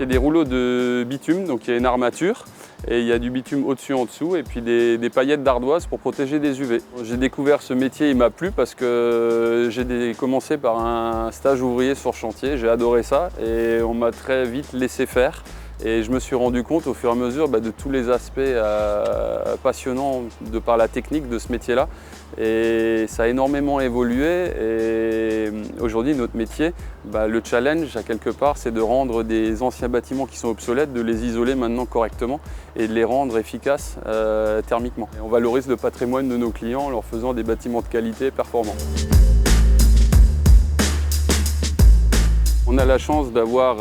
des rouleaux de bitume, donc il y a une armature et il y a du bitume au-dessus, en dessous et puis des paillettes d'ardoise pour protéger des UV. J'ai découvert ce métier, il m'a plu parce que j'ai commencé par un stage ouvrier sur chantier, j'ai adoré ça et on m'a très vite laissé faire. Et je me suis rendu compte au fur et à mesure de tous les aspects passionnants de par la technique de ce métier-là. Et ça a énormément évolué et aujourd'hui notre métier, le challenge à quelque part, c'est de rendre des anciens bâtiments qui sont obsolètes, de les isoler maintenant correctement et de les rendre efficaces thermiquement. Et on valorise le patrimoine de nos clients en leur faisant des bâtiments de qualité performants. On a la chance d'avoir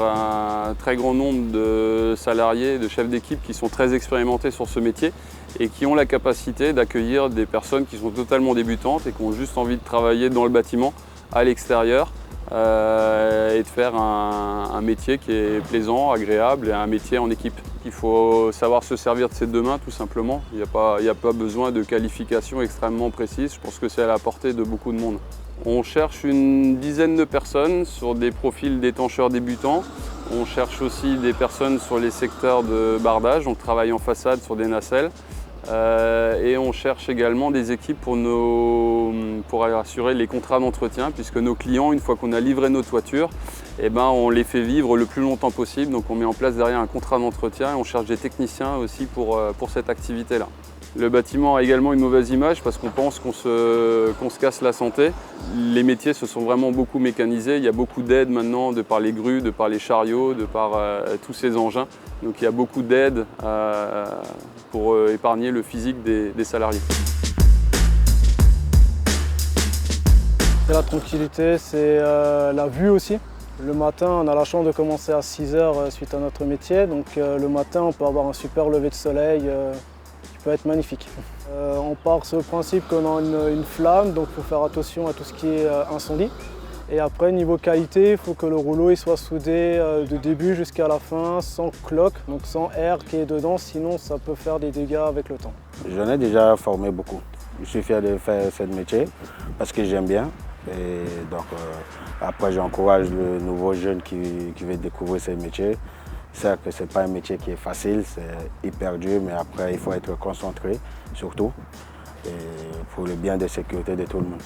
un très grand nombre de salariés, de chefs d'équipe qui sont très expérimentés sur ce métier et qui ont la capacité d'accueillir des personnes qui sont totalement débutantes et qui ont juste envie de travailler dans le bâtiment, à l'extérieur et de faire un métier qui est plaisant, agréable et un métier en équipe. Il faut savoir se servir de ses deux mains tout simplement. Il n'y a pas besoin de qualifications extrêmement précises. Je pense que c'est à la portée de beaucoup de monde. On cherche une dizaine de personnes sur des profils d'étancheurs débutants. On cherche aussi des personnes sur les secteurs de bardage, on travaille en façade sur des nacelles. Et on cherche également des équipes pour assurer les contrats d'entretien puisque nos clients, une fois qu'on a livré nos toitures, on les fait vivre le plus longtemps possible. Donc on met en place derrière un contrat d'entretien et on cherche des techniciens aussi pour cette activité-là. Le bâtiment a également une mauvaise image parce qu'on pense qu'on se casse la santé. Les métiers se sont vraiment beaucoup mécanisés. Il y a beaucoup d'aides maintenant de par les grues, de par les chariots, de par tous ces engins. Donc il y a beaucoup d'aides pour épargner le physique des salariés. C'est la tranquillité, c'est la vue aussi. Le matin, on a la chance de commencer à 6 h suite à notre métier. Donc le matin, on peut avoir un super lever de soleil. Peut être magnifique. On part sur le principe qu'on a une flamme, donc il faut faire attention à tout ce qui est incendie. Et après, niveau qualité, il faut que le rouleau soit soudé du début jusqu'à la fin, sans cloque, donc sans air qui est dedans, sinon ça peut faire des dégâts avec le temps. J'en ai déjà formé beaucoup. Je suis fier de faire ce métier parce que j'aime bien. Et donc, après, j'encourage le nouveau jeune qui veut découvrir ce métier. C'est que ce n'est pas un métier qui est facile, c'est hyper dur, mais après il faut être concentré surtout et pour le bien de sécurité de tout le monde.